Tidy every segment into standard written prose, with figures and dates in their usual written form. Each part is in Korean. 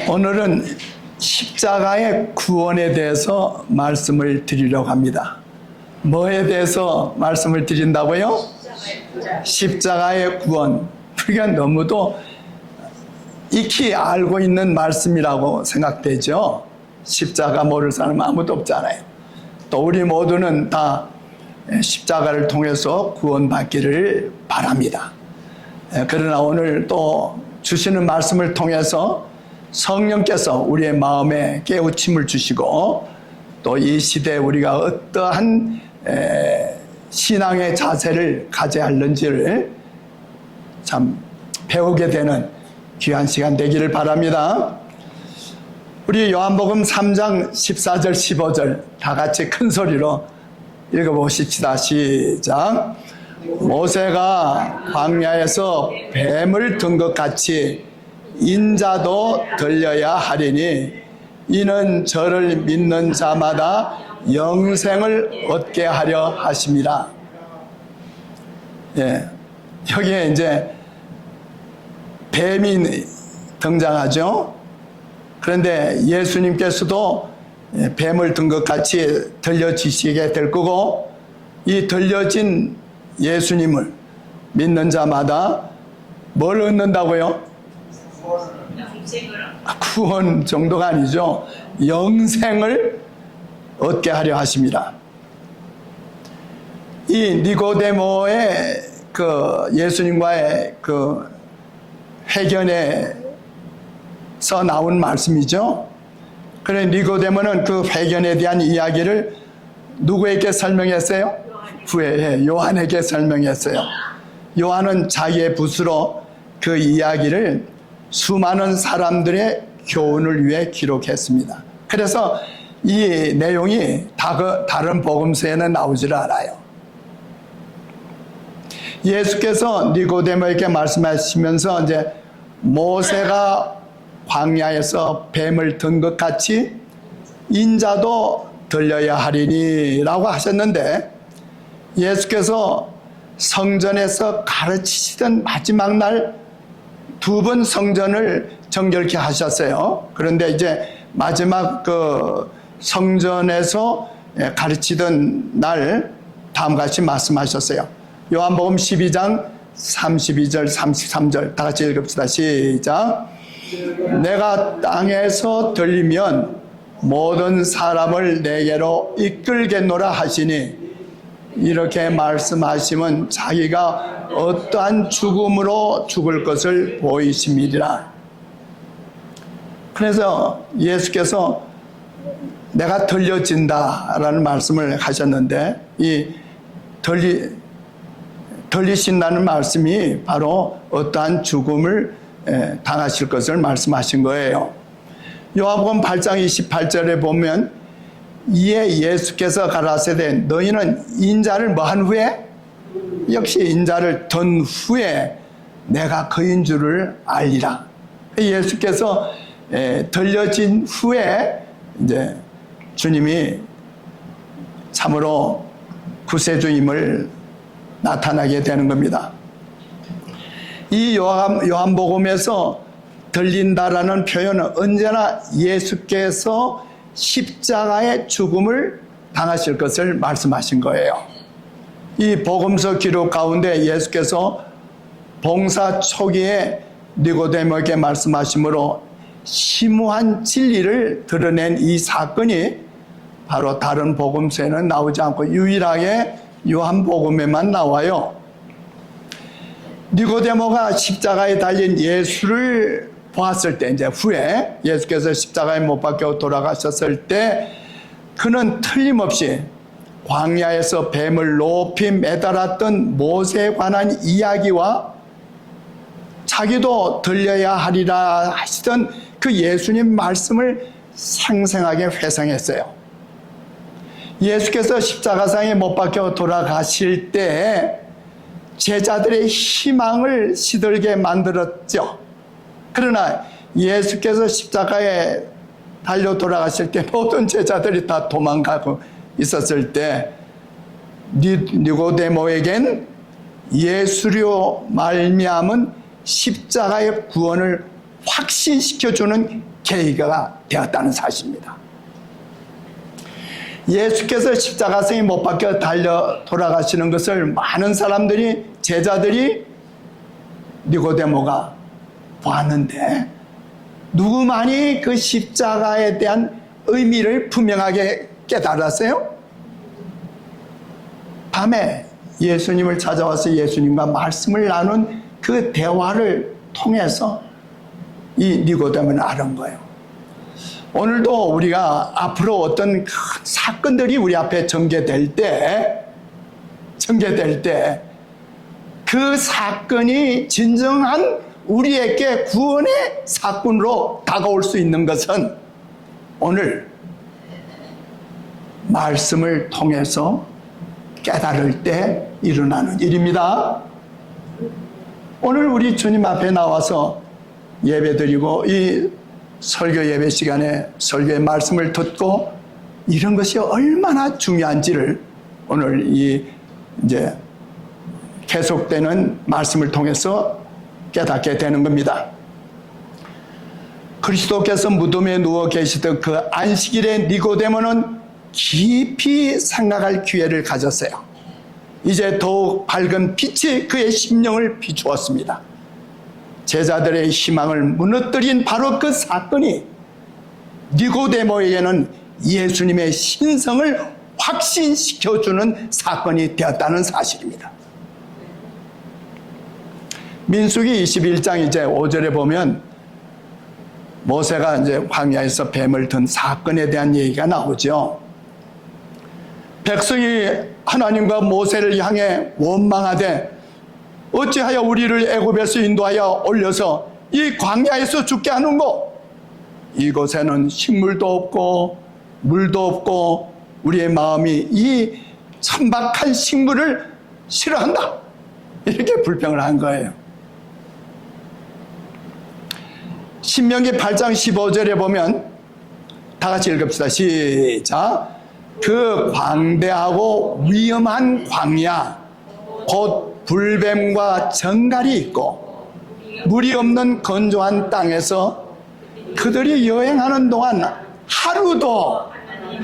오늘은 십자가의 구원에 대해서 말씀을 드리려고 합니다. 뭐에 대해서 말씀을 드린다고요? 십자가의 구원. 우리가 너무도 익히 알고 있는 말씀이라고 생각되죠. 십자가 모를 사람 아무도 없잖아요. 또 우리 모두는 다 십자가를 통해서 구원받기를 바랍니다. 그러나 오늘 또 주시는 말씀을 통해서 성령께서 우리의 마음에 깨우침을 주시고 또 이 시대에 우리가 어떠한 신앙의 자세를 가져야 하는지를 참 배우게 되는 귀한 시간 되기를 바랍니다. 우리 요한복음 3장 14절 15절 다 같이 큰 소리로 읽어보십시다. 시작. 모세가 광야에서 뱀을 든 것 같이 인자도 들려야 하리니 이는 저를 믿는 자마다 영생을 얻게 하려 하심이라. 예, 여기에 이제 뱀이 등장하죠. 그런데 예수님께서도 뱀을 든 것 같이 들려지시게 될 거고, 이 들려진 예수님을 믿는 자마다 뭘 얻는다고요? 구원 정도가 아니죠. 영생을 얻게 하려 하십니다. 이 니고데모의 그 예수님과의 그 회견에서 나온 말씀이죠. 그래 니고데모는 그 회견에 대한 이야기를 누구에게 설명했어요? 후에 요한에게 설명했어요. 요한은 자기의 붓으로 그 이야기를 수많은 사람들의 교훈을 위해 기록했습니다. 그래서 이 내용이 다른 복음서에는 나오질 않아요. 예수께서 니고데모에게 말씀하시면서 이제 모세가 광야에서 뱀을 든 것 같이 인자도 들려야 하리니 라고 하셨는데, 예수께서 성전에서 가르치시던 마지막 날 2번 성전을 정결케 하셨어요. 그런데 이제 마지막 그 성전에서 가르치던 날 다음과 같이 말씀하셨어요. 요한복음 12장 32절 33절 다 같이 읽읍시다. 시작. 내가 땅에서 들리면 모든 사람을 내게로 이끌겠노라 하시니, 이렇게 말씀하시면 자기가 어떠한 죽음으로 죽을 것을 보이심이라. 그래서 예수께서 내가 들려진다라는 말씀을 하셨는데, 이 들리신다는 말씀이 바로 어떠한 죽음을 당하실 것을 말씀하신 거예요. 요한복음 8장 28절에 보면 이에 예수께서 가라사대 너희는 인자를 뭐한 후에? 역시 인자를 든 후에 내가 그인 줄을 알리라. 예수께서 들려진 후에 이제 주님이 참으로 구세주임을 나타나게 되는 겁니다. 이 요한복음에서 들린다라는 표현은 언제나 예수께서 십자가의 죽음을 당하실 것을 말씀하신 거예요. 이 복음서 기록 가운데 예수께서 봉사 초기에 니고데모에게 말씀하심으로 심오한 진리를 드러낸 이 사건이 바로 다른 복음서에는 나오지 않고 유일하게 요한복음에만 나와요. 니고데모가 십자가에 달린 예수를 보았을 때, 이제 후에 예수께서 십자가에 못 박혀 돌아가셨을 때 그는 틀림없이 광야에서 뱀을 높이 매달았던 모세에 관한 이야기와 자기도 들려야 하리라 하시던 그 예수님 말씀을 생생하게 회상했어요. 예수께서 십자가상에 못 박혀 돌아가실 때 제자들의 희망을 시들게 만들었죠. 그러나 예수께서 십자가에 달려 돌아가실 때 모든 제자들이 다 도망가고 있었을 때 니고데모에겐 예수로 말미암은 십자가의 구원을 확신시켜주는 계기가 되었다는 사실입니다. 예수께서 십자가상에 못 박혀 달려 돌아가시는 것을 많은 사람들이, 제자들이, 니고데모가 보았는데 누구만이 그 십자가에 대한 의미를 분명하게 깨달았어요? 밤에 예수님을 찾아와서 예수님과 말씀을 나눈 그 대화를 통해서 이 니고데모는 알은 거예요. 오늘도 우리가 앞으로 어떤 큰 사건들이 우리 앞에 전개될 때 그 사건이 진정한 우리에게 구원의 사건으로 다가올 수 있는 것은 오늘 말씀을 통해서 깨달을 때 일어나는 일입니다. 오늘 우리 주님 앞에 나와서 예배드리고 이 설교 예배 시간에 설교의 말씀을 듣고 이런 것이 얼마나 중요한지를 오늘 이제 계속되는 말씀을 통해서 깨닫게 되는 겁니다. 그리스도께서 무덤에 누워 계시던 그 안식일에 니고데모는 깊이 생각할 기회를 가졌어요. 이제 더욱 밝은 빛이 그의 심령을 비추었습니다. 제자들의 희망을 무너뜨린 바로 그 사건이 니고데모에게는 예수님의 신성을 확신시켜주는 사건이 되었다는 사실입니다. 민수기 21장 이제 5절에 보면 모세가 이제 광야에서 뱀을 든 사건에 대한 얘기가 나오죠. 백성이 하나님과 모세를 향해 원망하되 어찌하여 우리를 애굽에서 인도하여 올려서 이 광야에서 죽게 하는고? 이곳에는 식물도 없고 물도 없고 우리의 마음이 이 천박한 식물을 싫어한다. 이렇게 불평을 한 거예요. 신명기 8장 15절에 보면 다 같이 읽읍시다. 시작. 그 광대하고 위험한 광야 곧 불뱀과 정갈이 있고 물이 없는 건조한 땅에서 그들이 여행하는 동안 하루도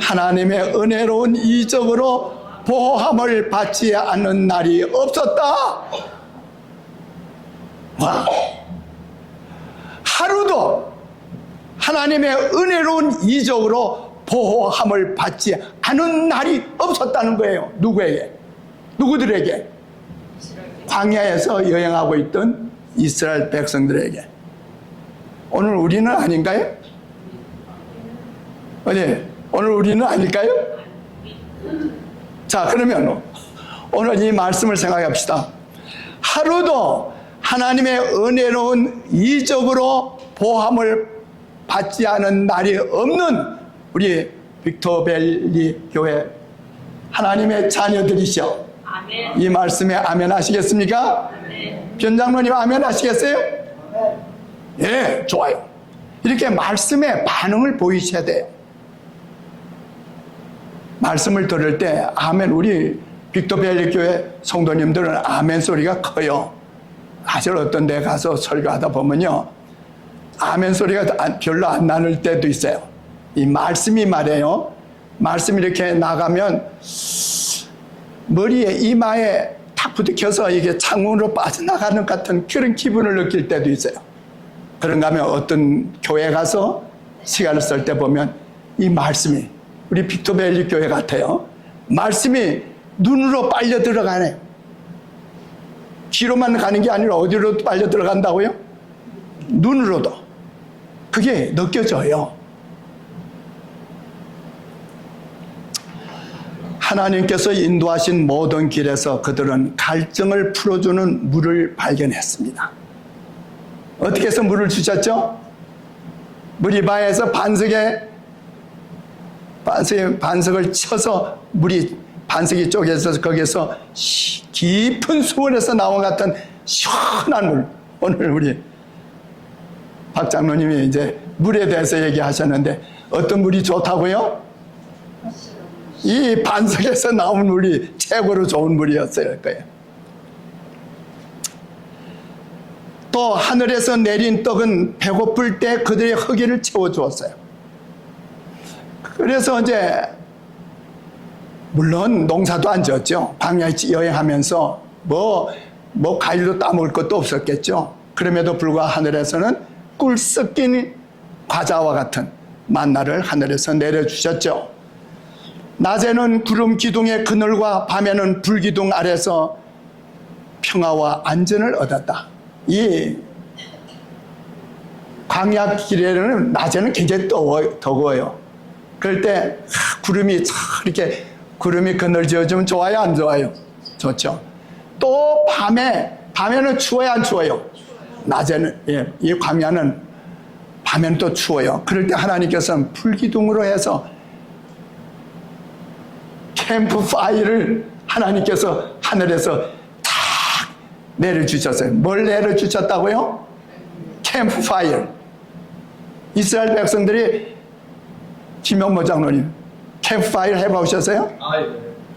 하나님의 은혜로운 이적으로 보호함을 받지 않는 날이 없었다. 와. 하루도 하나님의 은혜로운 이적으로 보호함을 받지 않은 날이 없었다는 거예요. 누구에게? 누구들에게? 광야에서 여행하고 있던 이스라엘 백성들에게. 오늘 우리는 아닌가요? 어디? 오늘 우리는 아닐까요? 자, 그러면 오늘 이 말씀을 생각해 봅시다. 하루도 하나님의 은혜로운 이적으로 보함을 받지 않은 날이 없는 우리 빅토밸리 교회 하나님의 자녀들이시오. 아멘. 이 말씀에 아멘 하시겠습니까? 아멘. 변장로님 아멘 하시겠어요? 예, 좋아요. 이렇게 말씀에 반응을 보이셔야 돼요. 말씀을 들을 때 아멘, 우리 빅토밸리 교회 성도님들은 아멘 소리가 커요. 사실 어떤 데 가서 설교하다 보면요, 아멘 소리가 별로 안 나는 때도 있어요. 이 말씀이 말이에요. 말씀이 이렇게 나가면 머리에 이마에 탁 부딪혀서 이게 창문으로 빠져나가는 것 같은 그런 기분을 느낄 때도 있어요. 그런가 하면 어떤 교회 가서 시간을 쓸 때 보면 이 말씀이 우리 빅토밸리 교회 같아요. 말씀이 눈으로 빨려 들어가네. 귀로만 가는 게 아니라 어디로 빨려 들어간다고요? 눈으로도. 그게 느껴져요. 하나님께서 인도하신 모든 길에서 그들은 갈증을 풀어주는 물을 발견했습니다. 어떻게 해서 물을 주셨죠? 무리바에서 반석을 쳐서 물이 반석이 쪼개져서 거기에서 깊은 수원에서 나온 같은 시원한 물. 오늘 우리 박 장로님이 이제 물에 대해서 얘기하셨는데 어떤 물이 좋다고요? 이 반석에서 나온 물이 최고로 좋은 물이었을 거예요. 또 하늘에서 내린 떡은 배고플 때 그들의 허기를 채워주었어요. 그래서 이제 물론 농사도 안 지었죠. 광야 여행하면서 뭐 과일도 따먹을 것도 없었겠죠. 그럼에도 불구하고 하늘에서는 꿀 섞인 과자와 같은 만나를 하늘에서 내려주셨죠. 낮에는 구름 기둥의 그늘과 밤에는 불기둥 아래서 평화와 안전을 얻었다. 이 광야 길에는 낮에는 굉장히 더워요. 그럴 때 구름이 이렇게 구름이 그늘지어주면 좋아요, 안 좋아요? 좋죠. 또 밤에는 추워요, 안 추워요? 낮에는, 이 광야는 밤에는 또 추워요. 그럴 때 하나님께서는 불기둥으로 해서 캠프파이어를 하나님께서 하늘에서 탁 내려주셨어요. 뭘 내려주셨다고요? 캠프파이어. 이스라엘 백성들이 김영모 장로님 캠프파이어 해보셨어요?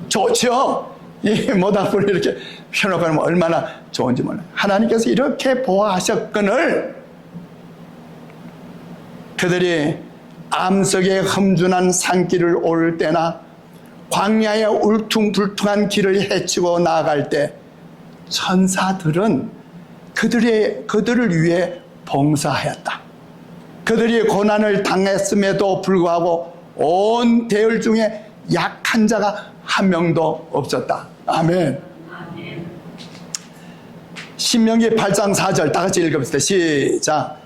좋죠. 이 모닥불을 이렇게 펴놓고 하면 얼마나 좋은지 몰라요. 하나님께서 이렇게 보호하셨거늘 그들이 암석의 험준한 산길을 오를 때나 광야의 울퉁불퉁한 길을 헤치고 나아갈 때 천사들은 그들을 위해 봉사하였다. 그들이 고난을 당했음에도 불구하고 온 대열 중에 약한 자가 한 명도 없었다. 아멘. 신명기 8장 4절 다 같이 읽읍시다. 시작.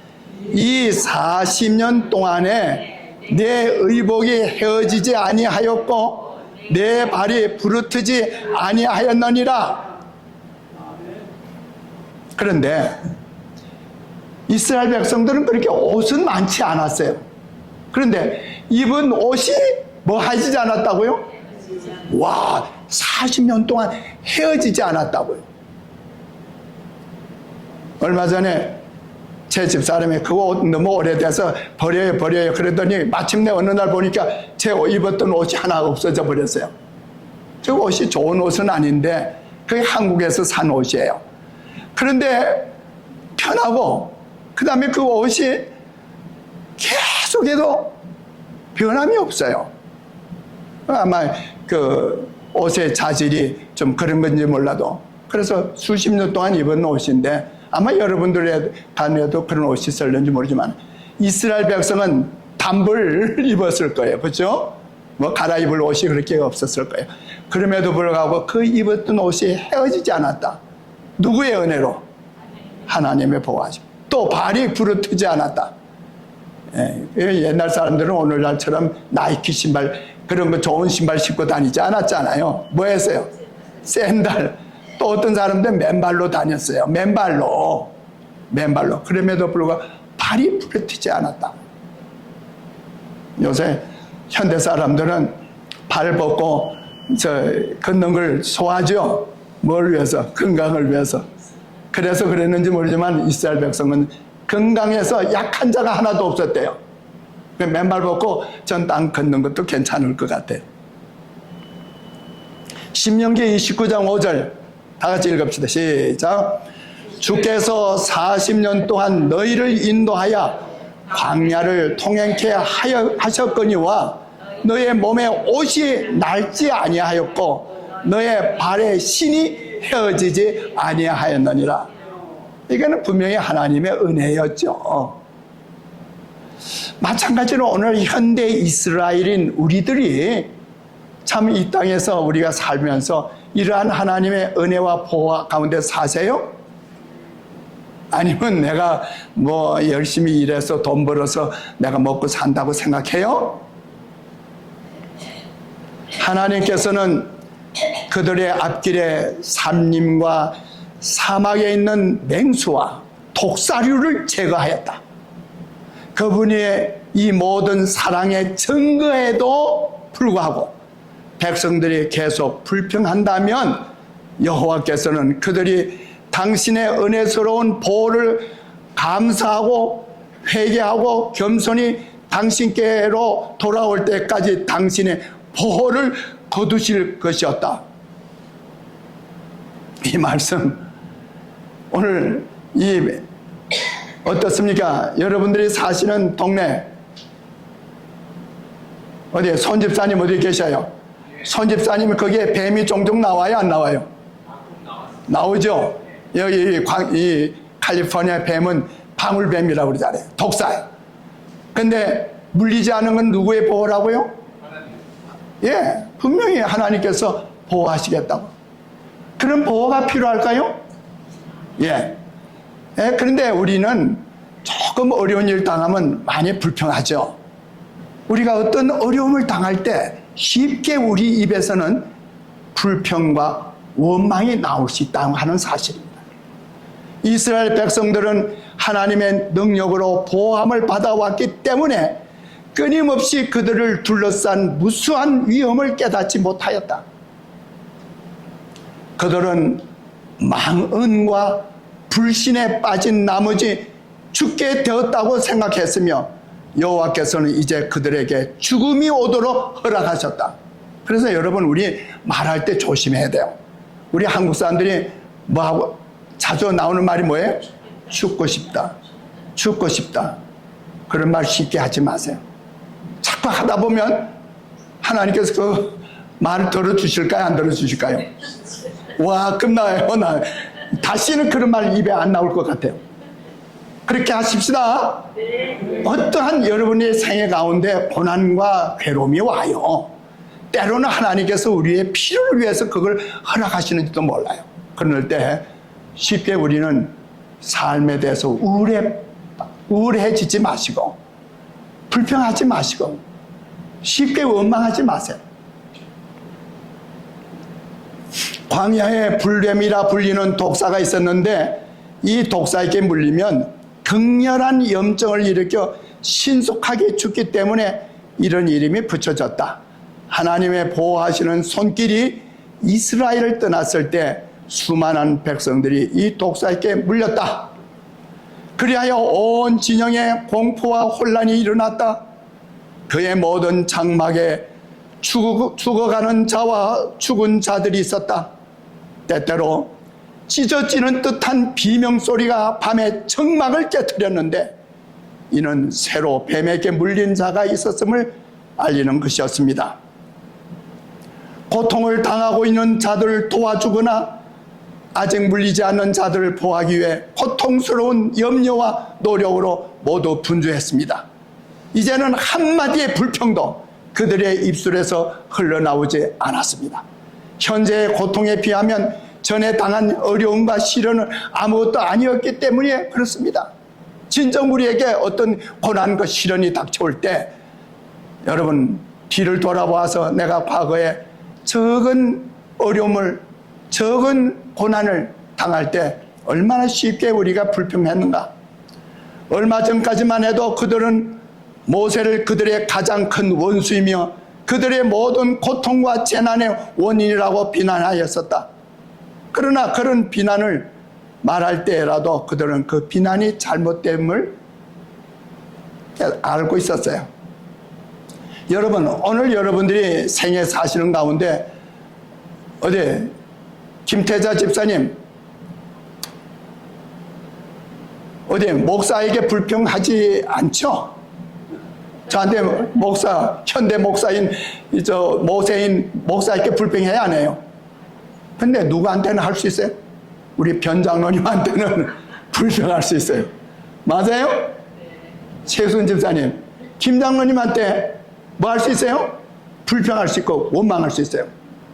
이 40년 동안에 내 의복이 헤어지지 아니하였고 내 발이 부르트지 아니하였느니라. 그런데 이스라엘 백성들은 그렇게 옷은 많지 않았어요. 그런데 입은 옷이 뭐 하지 않았다고요? 와, 40년 동안 헤어지지 않았다고요. 얼마 전에 제 집사람이 그 옷 너무 오래돼서 버려요 그러더니 마침내 어느 날 보니까 제 입었던 옷이 하나 없어져 버렸어요. 그 옷이 좋은 옷은 아닌데 그게 한국에서 산 옷이에요. 그런데 편하고 그 다음에 그 옷이 계속해도 변함이 없어요. 아마 그 옷의 자질이 좀 그런 건지 몰라도 그래서 수십 년 동안 입은 옷인데 아마 여러분들의 간에도 그런 옷이 있었는지 모르지만 이스라엘 백성은 단벌 입었을 거예요. 그렇죠? 뭐 갈아입을 옷이 그렇게 없었을 거예요. 그럼에도 불구하고 그 입었던 옷이 헤어지지 않았다. 누구의 은혜로? 하나님의 보호하심. 또 발이 부르트지 않았다. 옛날 사람들은 오늘날처럼 나이키 신발 그런 거 좋은 신발 신고 다니지 않았잖아요. 뭐 했어요? 샌들. 또 어떤 사람들은 맨발로 다녔어요. 맨발로. 그럼에도 불구하고 발이 부르트지 않았다. 요새 현대 사람들은 발 벗고 걷는 걸 좋아하죠. 뭘 위해서? 건강을 위해서. 그래서 그랬는지 모르지만 이스라엘 백성은 건강해서 약한 자가 하나도 없었대요. 맨발 벗고 전 땅 걷는 것도 괜찮을 것 같아요. 신명기 29장 5절 다 같이 읽읍시다. 시작. 주께서 40년 동안 너희를 인도하여 광야를 통행케 하셨거니와 너의 몸에 옷이 낡지 아니하였고 너의 발에 신이 헤어지지 아니하였느니라. 이거는 분명히 하나님의 은혜였죠. 마찬가지로 오늘 현대 이스라엘인 우리들이 참 이 땅에서 우리가 살면서 이러한 하나님의 은혜와 보호 가운데 사세요? 아니면 내가 뭐 열심히 일해서 돈 벌어서 내가 먹고 산다고 생각해요? 하나님께서는 그들의 앞길에 산림과 사막에 있는 맹수와 독사류를 제거하였다. 그분의 이 모든 사랑의 증거에도 불구하고 백성들이 계속 불평한다면 여호와께서는 그들이 당신의 은혜스러운 보호를 감사하고 회개하고 겸손히 당신께로 돌아올 때까지 당신의 보호를 거두실 것이었다. 이 말씀 오늘 이 어떻습니까? 여러분들이 사시는 동네 어디 손집사님 어디 계셔요? 손집사님 거기에 뱀이 종종 나와요, 안 나와요? 나오죠. 여기 이 캘리포니아 뱀은 방울뱀이라고 그러잖아요. 독사예요. 근데 물리지 않은 건 누구의 보호라고요? 예, 분명히 하나님께서 보호하시겠다고. 그런 보호가 필요할까요? 예. 예, 그런데 우리는 조금 어려운 일 당하면 많이 불평하죠. 우리가 어떤 어려움을 당할 때 쉽게 우리 입에서는 불평과 원망이 나올 수 있다고 하는 사실입니다. 이스라엘 백성들은 하나님의 능력으로 보호함을 받아왔기 때문에 끊임없이 그들을 둘러싼 무수한 위험을 깨닫지 못하였다. 그들은 망언과 불신에 빠진 나머지 죽게 되었다고 생각했으며 여호와께서는 이제 그들에게 죽음이 오도록 허락하셨다. 그래서 여러분, 우리 말할 때 조심해야 돼요. 우리 한국 사람들이 뭐하고 자주 나오는 말이 뭐예요? 죽고 싶다. 죽고 싶다. 그런 말 쉽게 하지 마세요. 자꾸 하다 보면 하나님께서 그 말을 들어주실까요? 안 들어주실까요? 와, 끝나요. 나 다시는 그런 말 입에 안 나올 것 같아요. 그렇게 하십시다. 어떠한 여러분의 생애 가운데 고난과 괴로움이 와요. 때로는 하나님께서 우리의 필요를 위해서 그걸 허락하시는지도 몰라요. 그럴 때 쉽게 우리는 삶에 대해서 우울해지지 마시고 불평하지 마시고 쉽게 원망하지 마세요. 광야에 불뱀이라 불리는 독사가 있었는데 이 독사에게 물리면 극렬한 염증을 일으켜 신속하게 죽기 때문에 이런 이름이 붙여졌다. 하나님의 보호하시는 손길이 이스라엘을 떠났을 때 수많은 백성들이 이 독사에게 물렸다. 그리하여 온 진영에 공포와 혼란이 일어났다. 그의 모든 장막에 죽어가는 자와 죽은 자들이 있었다. 때때로 찢어지는 듯한 비명소리가 밤에 정막을 깨뜨렸는데 이는 새로 뱀에게 물린 자가 있었음을 알리는 것이었습니다. 고통을 당하고 있는 자들을 도와주거나 아직 물리지 않는 자들을 보호하기 위해 고통스러운 염려와 노력으로 모두 분주했습니다. 이제는 한마디의 불평도 그들의 입술에서 흘러나오지 않았습니다. 현재의 고통에 비하면 전에 당한 어려움과 시련은 아무것도 아니었기 때문에 그렇습니다. 진정 우리에게 어떤 고난과 시련이 닥쳐올 때 여러분 뒤를 돌아보아서 내가 과거에 적은 어려움을 적은 고난을 당할 때 얼마나 쉽게 우리가 불평했는가. 얼마 전까지만 해도 그들은 모세를 그들의 가장 큰 원수이며 그들의 모든 고통과 재난의 원인이라고 비난하였었다. 그러나 그런 비난을 말할 때라도 그들은 그 비난이 잘못됨을 알고 있었어요. 여러분, 오늘 여러분들이 생애 사시는 가운데 어디 김태자 집사님 어디 목사에게 불평하지 않죠? 저한테 목사, 현대 목사인 모세인 목사에게 불평해야 안 해요. 근데 누구한테는 할 수 있어요? 우리 변장로님한테는 불평할 수 있어요. 맞아요? 최순 집사님, 김 장로님한테 뭐 할 수 있어요? 불평할 수 있고 원망할 수 있어요.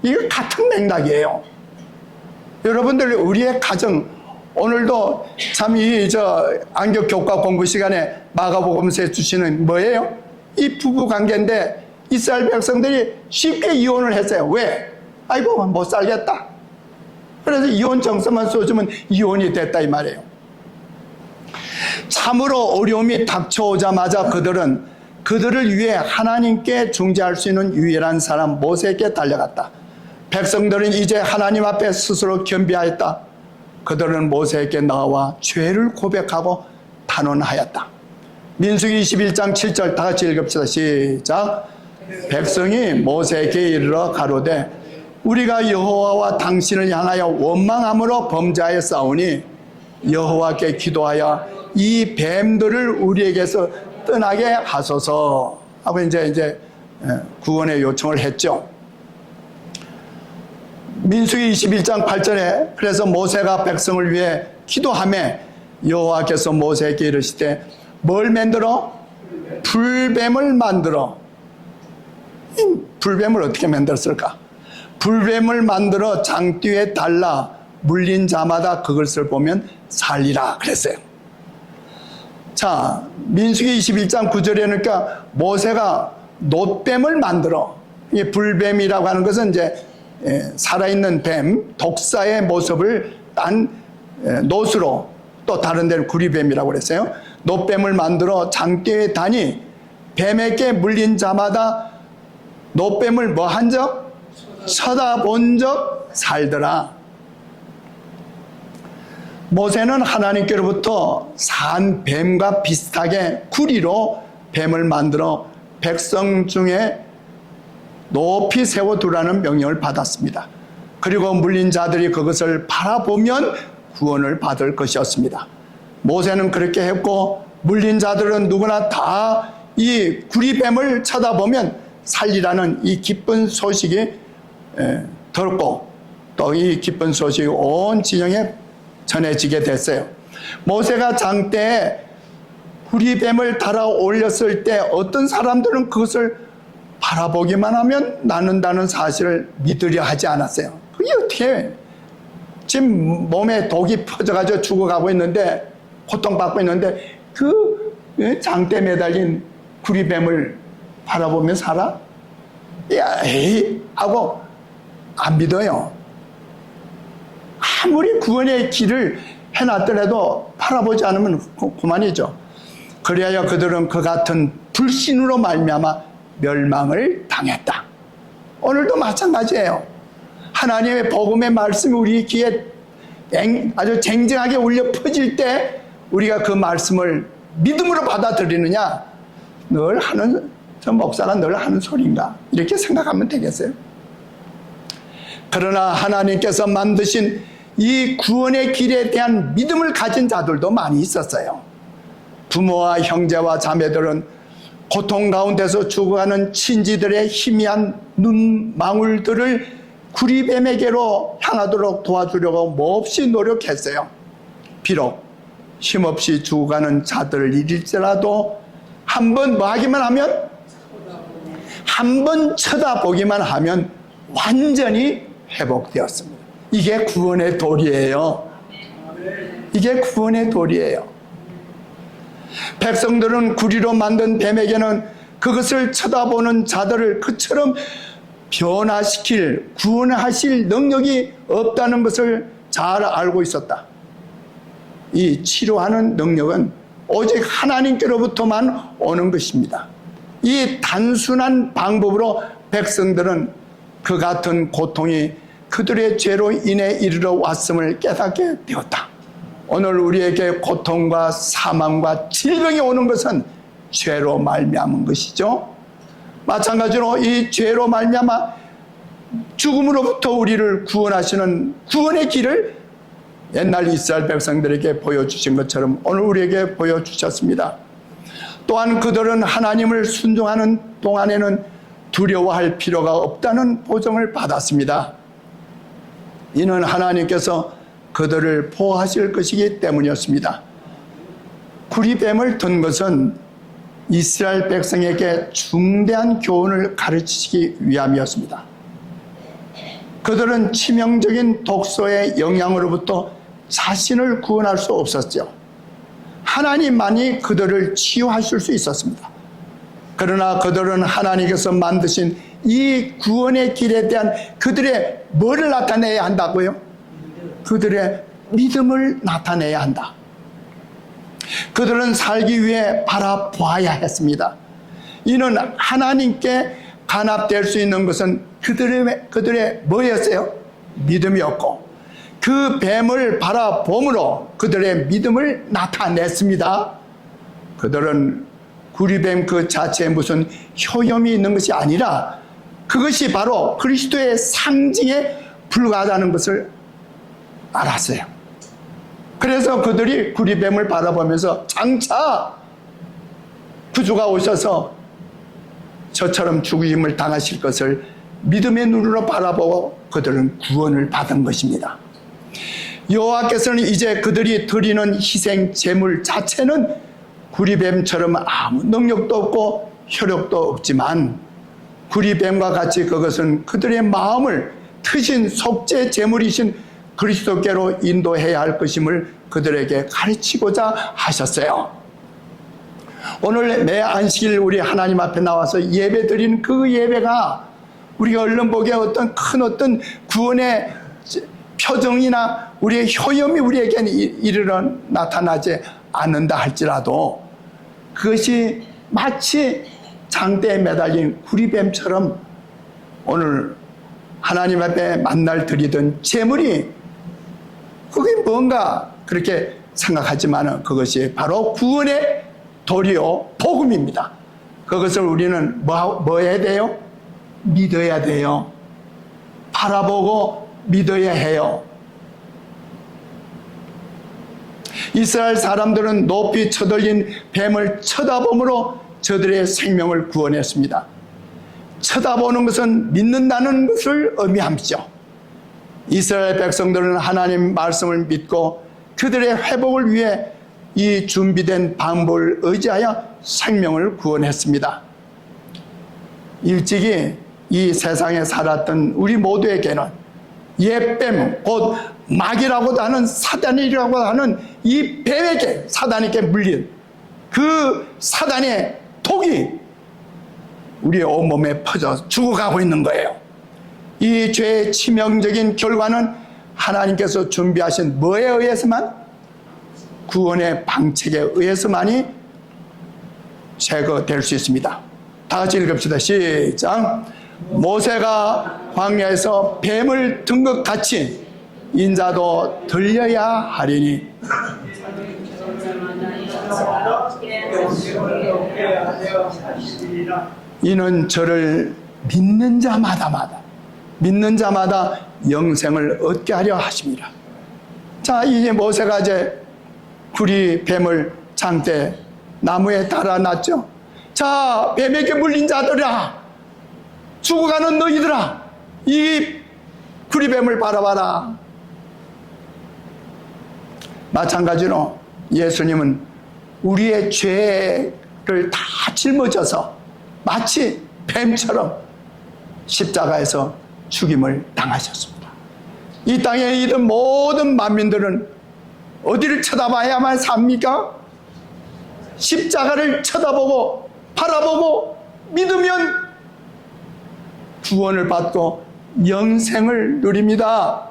이거 같은 맥락이에요. 여러분들, 우리의 가정, 오늘도 참 안교 교과 공부 시간에 마가복음서에 주시는 뭐예요? 이 부부 관계인데 이스라엘 백성들이 쉽게 이혼을 했어요. 왜? 아이고 못 살겠다. 그래서 이혼 정서만 써주면 이혼이 됐다 이 말이에요. 참으로 어려움이 닥쳐오자마자 그들을 위해 하나님께 중재할 수 있는 유일한 사람 모세에게 달려갔다. 백성들은 이제 하나님 앞에 스스로 겸비하였다. 그들은 모세에게 나와 죄를 고백하고 탄원하였다. 민수기 21장 7절 다 같이 읽읍시다. 시작. 백성이 모세에게 이르러 가로되 우리가 여호와와 당신을 향하여 원망함으로 범죄하였사오니 여호와께 기도하여 이 뱀들을 우리에게서 떠나게 하소서 하고 이제 구원의 요청을 했죠. 민수기 21장 8절에 그래서 모세가 백성을 위해 기도하며 여호와께서 모세에게 이르시되 뭘 만들어? 불뱀을 만들어. 불뱀을 어떻게 만들었을까? 불뱀을 만들어 장뒤에 달라 물린 자마다 그것을 보면 살리라 그랬어요. 자, 민수기 21장 9절에 그러니까 모세가 놋뱀을 만들어. 이 불뱀이라고 하는 것은 이제 살아있는 뱀, 독사의 모습을 딴 놋으로, 또 다른 데는 구리뱀이라고 그랬어요. 놋뱀을 만들어 장대에 다니 뱀에게 물린 자마다 놋뱀을 뭐 한 적? 쳐다본 적 살더라. 모세는 하나님께로부터 산 뱀과 비슷하게 구리로 뱀을 만들어 백성 중에 높이 세워두라는 명령을 받았습니다. 그리고 물린 자들이 그것을 바라보면 구원을 받을 것이었습니다. 모세는 그렇게 했고 물린 자들은 누구나 다 이 구리뱀을 쳐다보면 살리라는 이 기쁜 소식이 들었고 또 이 기쁜 소식이 온 진영에 전해지게 됐어요. 모세가 장대에 구리뱀을 달아 올렸을 때 어떤 사람들은 그것을 바라보기만 하면 낫는다는 사실을 믿으려 하지 않았어요. 그게 어떻게 해? 지금 몸에 독이 퍼져가지고 죽어가고 있는데, 고통받고 있는데 그 장대에 매달린 구리뱀을 바라보며 살아? 야, 에이 하고 안 믿어요. 아무리 구원의 길을 해놨더라도 바라보지 않으면 그만이죠. 그리하여 그들은 그 같은 불신으로 말미암아 멸망을 당했다. 오늘도 마찬가지예요. 하나님의 복음의 말씀이 우리 귀에 아주 쟁쟁하게 울려 퍼질 때 우리가 그 말씀을 믿음으로 받아들이느냐, 늘 하는, 저 목사가 늘 하는 소리인가, 이렇게 생각하면 되겠어요. 그러나 하나님께서 만드신 이 구원의 길에 대한 믿음을 가진 자들도 많이 있었어요. 부모와 형제와 자매들은 고통 가운데서 죽어가는 친지들의 희미한 눈망울들을 구리뱀에게로 향하도록 도와주려고 몹시 노력했어요. 비록 힘없이 죽어가는 자들일지라도 한번 뭐 하기만 하면, 한번 쳐다보기만 하면 완전히 회복되었습니다. 이게 구원의 도리예요. 이게 구원의 도리예요. 백성들은 구리로 만든 뱀에게는 그것을 쳐다보는 자들을 그처럼 변화시킬, 구원하실 능력이 없다는 것을 잘 알고 있었다. 이 치료하는 능력은 오직 하나님께로부터만 오는 것입니다. 이 단순한 방법으로 백성들은 그 같은 고통이 그들의 죄로 인해 이르러 왔음을 깨닫게 되었다. 오늘 우리에게 고통과 사망과 질병이 오는 것은 죄로 말미암은 것이죠. 마찬가지로 이 죄로 말미암아 죽음으로부터 우리를 구원하시는 구원의 길을 옛날 이스라엘 백성들에게 보여주신 것처럼 오늘 우리에게 보여주셨습니다. 또한 그들은 하나님을 순종하는 동안에는 두려워할 필요가 없다는 보증을 받았습니다. 이는 하나님께서 그들을 보호하실 것이기 때문이었습니다. 구리뱀을 든 것은 이스라엘 백성에게 중대한 교훈을 가르치기 위함이었습니다. 그들은 치명적인 독소의 영향으로부터 자신을 구원할 수 없었죠. 하나님만이 그들을 치유하실 수 있었습니다. 그러나 그들은 하나님께서 만드신 이 구원의 길에 대한 그들의 뭐를 나타내야 한다고요? 그들의 믿음을 나타내야 한다. 그들은 살기 위해 바라보아야 했습니다. 이는 하나님께 간합될 수 있는 것은 그들의 뭐였어요? 믿음이었고, 그 뱀을 바라봄으로 그들의 믿음을 나타냈습니다. 그들은 구리뱀 그 자체에 무슨 효염이 있는 것이 아니라 그것이 바로 그리스도의 상징에 불과하다는 것을 알았어요. 그래서 그들이 구리뱀을 바라보면서 장차 구주가 오셔서 저처럼 죽임을 당하실 것을 믿음의 눈으로 바라보고 그들은 구원을 받은 것입니다. 여호와께서는 이제 그들이 드리는 희생 제물 자체는 구리뱀처럼 아무 능력도 없고 효력도 없지만 구리뱀과 같이 그것은 그들의 마음을 트신 속죄 제물이신 그리스도께로 인도해야 할 것임을 그들에게 가르치고자 하셨어요. 오늘 매 안식일 우리 하나님 앞에 나와서 예배 드리는 그 예배가 우리가 얼른 보기에 어떤 구원의 표정이나 우리의 효염이 우리에게는 이르러 나타나지 않는다 할지라도 그것이 마치 장대에 매달린 구리뱀처럼 오늘 하나님 앞에 만날 드리던 제물이 그게 뭔가 그렇게 생각하지만 그것이 바로 구원의 도리요 복음입니다. 그것을 우리는 뭐 해야 돼요? 믿어야 돼요. 바라보고 믿어야 해요. 이스라엘 사람들은 높이 쳐들린 뱀을 쳐다봄으로 저들의 생명을 구원했습니다. 쳐다보는 것은 믿는다는 것을 의미함죠. 이스라엘 백성들은 하나님 말씀을 믿고 그들의 회복을 위해 이 준비된 방법을 의지하여 생명을 구원했습니다. 일찍이 이 세상에 살았던 우리 모두에게는 옛뱀, 곧 마귀라고도 하는 사단이라고 하는 이 뱀에게 사단에게 물린 그 사단의 독이 우리의 온몸에 퍼져 죽어가고 있는 거예요. 이 죄의 치명적인 결과는 하나님께서 준비하신 뭐에 의해서만? 구원의 방책에 의해서만이 제거될 수 있습니다. 다 같이 읽읍시다. 시작. 모세가 광야에서 뱀을 든 것 같이 인자도 들려야 하리니 이는 저를 믿는 자마다 영생을 얻게 하려 하십니다. 자, 이제 모세가 이제 구리 뱀을 장대 나무에 달아놨죠. 자, 뱀에게 물린 자들아, 죽어가는 너희들아, 이 구리뱀을 바라봐라. 마찬가지로 예수님은 우리의 죄를 다 짊어져서 마치 뱀처럼 십자가에서 죽임을 당하셨습니다. 이 땅에 있는 모든 만민들은 어디를 쳐다봐야만 삽니까? 십자가를 쳐다보고 바라보고 믿으면 구원을 받고 영생을 누립니다.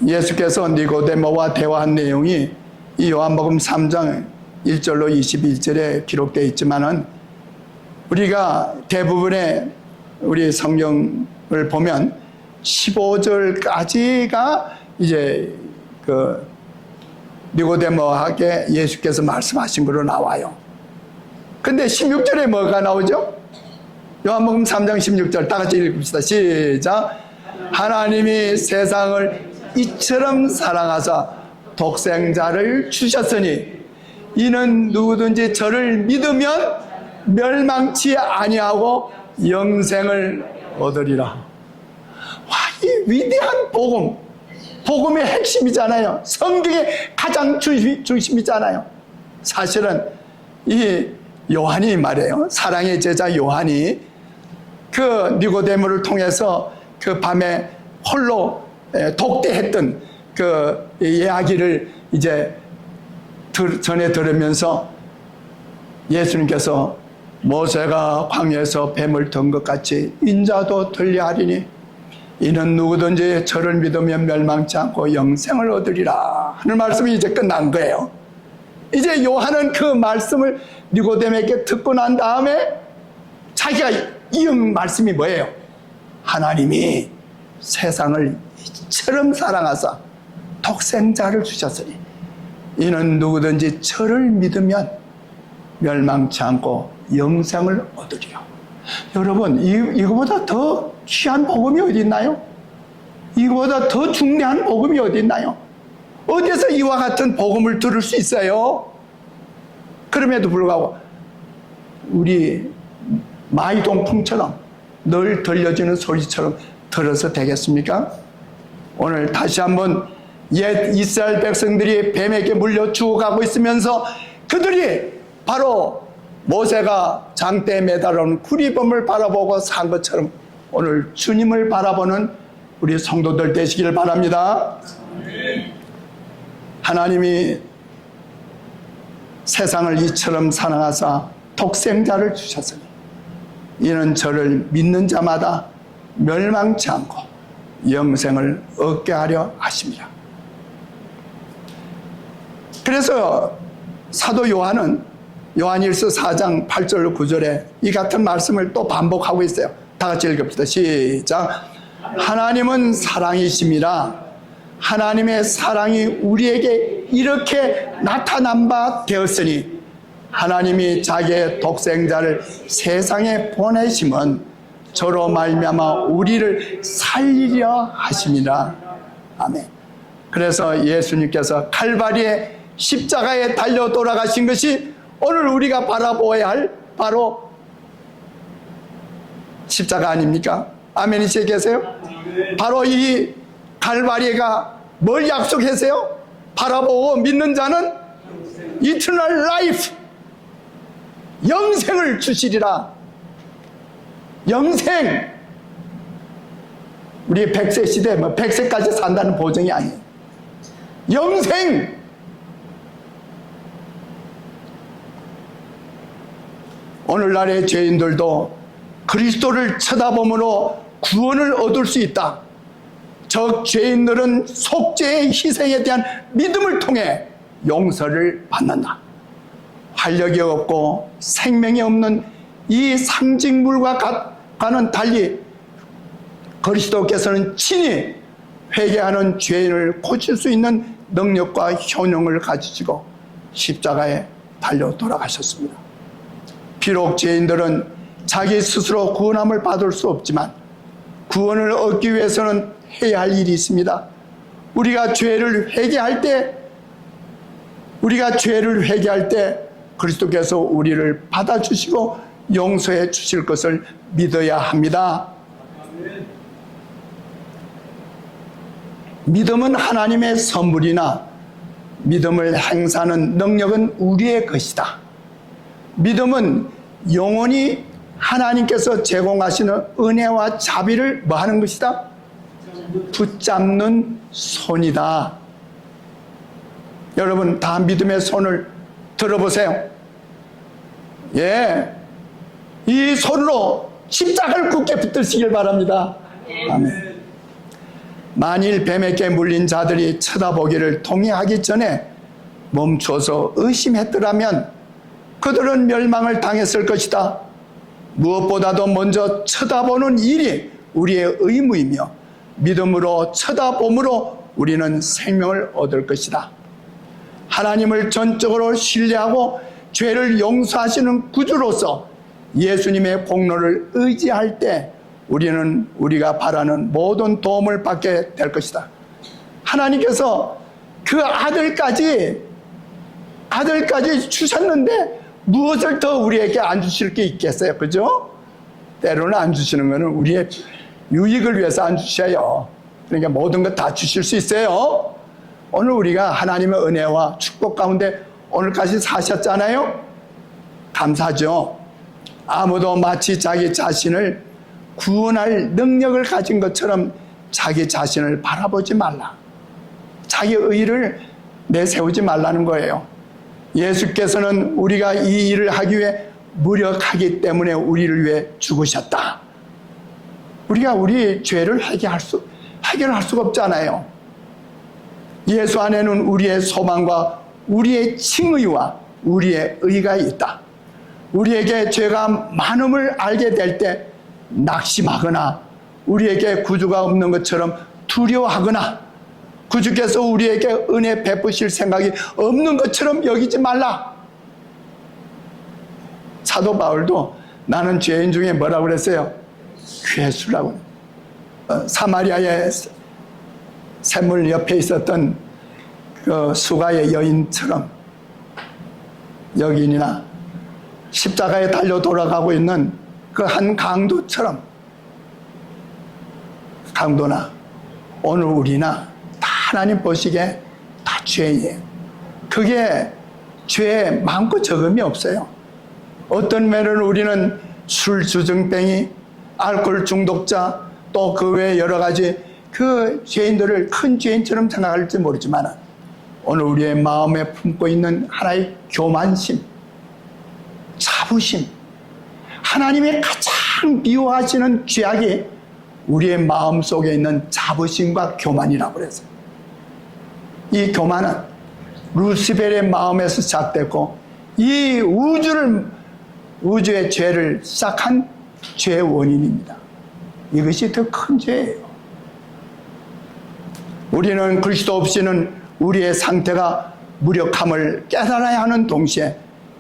예수께서 니고데모와 대화한 내용이 이 요한복음 3장 1절로 21절에 기록되어 있지만은 우리가 대부분의 우리 성경을 보면 15절까지가 이제 그 니고데모에게 예수께서 말씀하신 걸로 나와요. 근데 16절에 뭐가 나오죠? 요한복음 3장 16절 다 같이 읽읍시다. 시작. 하나님이 세상을 이처럼 사랑하사 독생자를 주셨으니 이는 누구든지 저를 믿으면 멸망치 아니하고 영생을 얻으리라. 와, 이 위대한 복음, 복음의 핵심이잖아요. 성경의 가장 중심이잖아요. 사실은 이 요한이 말이에요. 사랑의 제자 요한이 그 니고데모를 통해서 그 밤에 홀로 독대했던 그 이야기를 이제 전해 들으면서 예수님께서 모세가 광야에서 뱀을 든 것 같이 인자도 들려하리니 이는 누구든지 저를 믿으면 멸망치 않고 영생을 얻으리라 하는 말씀이 이제 끝난 거예요. 이제 요한은 그 말씀을 니고데모에게 듣고 난 다음에 자기가 이은 말씀이 뭐예요? 하나님이 세상을 이처럼 사랑하사 독생자를 주셨으니 이는 누구든지 저를 믿으면 멸망치 않고 영생을 얻으리요. 여러분, 이거보다 더 귀한 복음이 어디 있나요? 이거보다 더 중대한 복음이 어디 있나요? 어디서 이와 같은 복음을 들을 수 있어요? 그럼에도 불구하고 우리 마이동풍처럼 늘 들려주는 소리처럼 들어서 되겠습니까? 오늘 다시 한번 옛 이스라엘 백성들이 뱀에게 물려 죽어가고 있으면서 그들이 바로 모세가 장대에 매달아놓은 구리뱀을 바라보고 산 것처럼 오늘 주님을 바라보는 우리 성도들 되시길 바랍니다. 하나님이 세상을 이처럼 사랑하사 독생자를 주셨으니 이는 저를 믿는 자마다 멸망치 않고 영생을 얻게 하려 하십니다. 그래서 사도 요한은 요한일서 4장 8절 9절에 이 같은 말씀을 또 반복하고 있어요. 다 같이 읽읍시다. 시작. 하나님은 사랑이심이라 하나님의 사랑이 우리에게 이렇게 나타난 바 되었으니 하나님이 자기의 독생자를 세상에 보내심은 저로 말미암아 우리를 살리려 하심이라. 아멘. 그래서 예수님께서 칼바리의 십자가에 달려 돌아가신 것이 오늘 우리가 바라보아야 할 바로 십자가 아닙니까? 아멘이시 계세요? 바로 이 칼바리가 뭘 약속했어요? 바라보고 믿는 자는 이터널 라이프, 영생을 주시리라. 영생. 우리 100세 시대 100세까지 산다는 보장이 아니에요. 영생. 오늘날의 죄인들도 그리스도를 쳐다봄으로 구원을 얻을 수 있다. 저 죄인들은 속죄의 희생에 대한 믿음을 통해 용서를 받는다. 활력이 없고 생명이 없는 이 상징물과는 달리 그리스도께서는 친히 회개하는 죄인을 고칠 수 있는 능력과 효능을 가지시고 십자가에 달려 돌아가셨습니다. 비록 죄인들은 자기 스스로 구원함을 받을 수 없지만 구원을 얻기 위해서는 해야 할 일이 있습니다. 우리가 죄를 회개할 때 그리스도께서 우리를 받아주시고 용서해 주실 것을 믿어야 합니다. 믿음은 하나님의 선물이나 믿음을 행사하는 능력은 우리의 것이다. 믿음은 영원히 하나님께서 제공하시는 은혜와 자비를 뭐 하는 것이다? 붙잡는 손이다. 여러분 다 믿음의 손을 들어보세요. 예, 이 손으로 십자가를 굳게 붙드시길 바랍니다. 아멘. 만일 뱀에게 물린 자들이 쳐다보기를 동의하기 전에 멈춰서 의심했더라면 그들은 멸망을 당했을 것이다. 무엇보다도 먼저 쳐다보는 일이 우리의 의무이며 믿음으로 쳐다봄으로 우리는 생명을 얻을 것이다. 하나님을 전적으로 신뢰하고 죄를 용서하시는 구주로서 예수님의 공로를 의지할 때 우리는 우리가 바라는 모든 도움을 받게 될 것이다. 하나님께서 그 아들까지 주셨는데 무엇을 더 우리에게 안 주실 게 있겠어요? 그죠? 때로는 안 주시는 것은 우리의 유익을 위해서 안 주셔요. 그러니까 모든 것 다 주실 수 있어요. 오늘 우리가 하나님의 은혜와 축복 가운데 오늘까지 사셨잖아요. 감사하죠. 아무도 마치 자기 자신을 구원할 능력을 가진 것처럼 자기 자신을 바라보지 말라. 자기 의의를 내세우지 말라는 거예요. 예수께서는 우리가 이 일을 하기 위해 무력하기 때문에 우리를 위해 죽으셨다. 우리가 우리 죄를 해결할 수가 없잖아요. 예수 안에는 우리의 소망과 우리의 칭의와 우리의 의가 있다. 우리에게 죄가 많음을 알게 될 때 낙심하거나 우리에게 구주가 없는 것처럼 두려워하거나 구주께서 우리에게 은혜 베푸실 생각이 없는 것처럼 여기지 말라. 사도 바울도 나는 죄인 중에 뭐라고 그랬어요? 괴수라고. 사마리아의 샘물 옆에 있었던 그 수가의 여인처럼 여인이나 십자가에 달려 돌아가고 있는 그 한 강도처럼 강도나 오늘 우리나 다 하나님 보시기에 다 죄예요. 그게 죄에 많고 적음이 없어요. 어떤 면은 우리는 술 주정뱅이, 알코올 중독자, 또 그 외에 여러 가지 그 죄인들을 큰 죄인처럼 생각할지 모르지만 오늘 우리의 마음에 품고 있는 하나의 교만심, 자부심, 하나님의 가장 미워하시는 죄악이 우리의 마음 속에 있는 자부심과 교만이라고 그랬어요. 이 교만은 루시벨의 마음에서 시작됐고 이 우주의 죄를 시작한 죄의 원인입니다. 이것이 더 큰 죄예요. 우리는 그리스도 없이는 우리의 상태가 무력함을 깨달아야 하는 동시에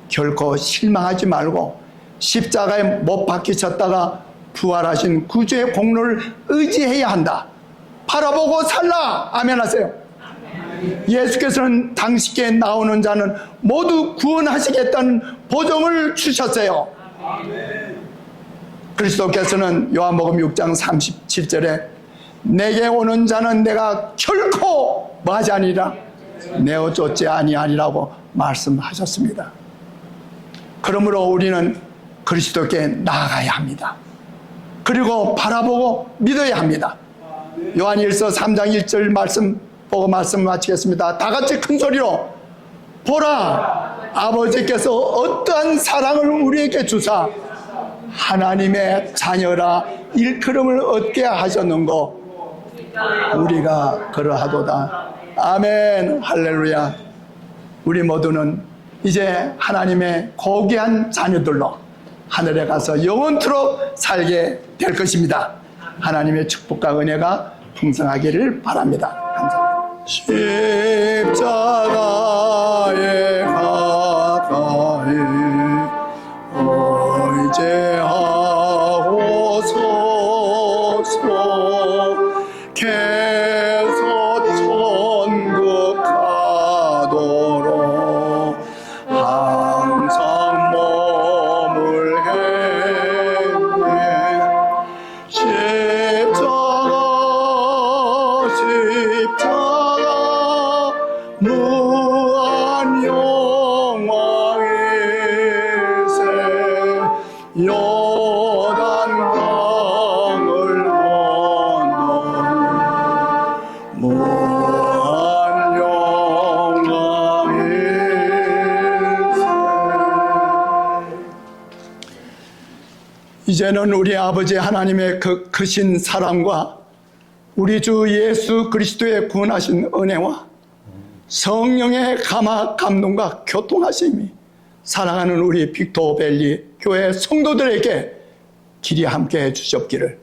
결코 실망하지 말고 십자가에 못 박히셨다가 부활하신 구주의 공로를 의지해야 한다. 바라보고 살라. 아멘 하세요. 예수께서는 당시께 나오는 자는 모두 구원하시겠다는 보증을 주셨어요. 그리스도께서는 요한복음 6장 37절에 내게 오는 자는 내가 결코 뭐하지 아니라 내어 쫓지 아니하리라고 말씀하셨습니다. 그러므로 우리는 그리스도께 나아가야 합니다. 그리고 바라보고 믿어야 합니다. 요한일서 3장 1절 말씀 보고 말씀 마치겠습니다. 다 같이 큰 소리로 보라, 아버지께서 어떠한 사랑을 우리에게 주사 하나님의 자녀라 일컬음을 얻게 하셨는고 우리가 그러하도다. 아멘. 할렐루야. 우리 모두는 이제 하나님의 고귀한 자녀들로 하늘에 가서 영원토록 살게 될 것입니다. 하나님의 축복과 은혜가 풍성하기를 바랍니다. 감사합니다. 십자가에 가까이 의지하고서서 계속 천국 가도록 항상 머물겠네. 십자가 무한 영광일세. 요단강을 건너 무한 영광일세. 이제는 우리 아버지 하나님의 그 크신 사랑과 우리 주 예수 그리스도의 구원하신 은혜와 성령의 감동과 교통하심이 사랑하는 우리 빅토밸리 교회 성도들에게 길이 함께 해주셨기를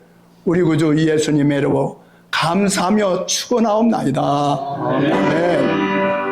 우리 구주 예수님의 이름으로 감사하며 축원하옵나이다. 아멘.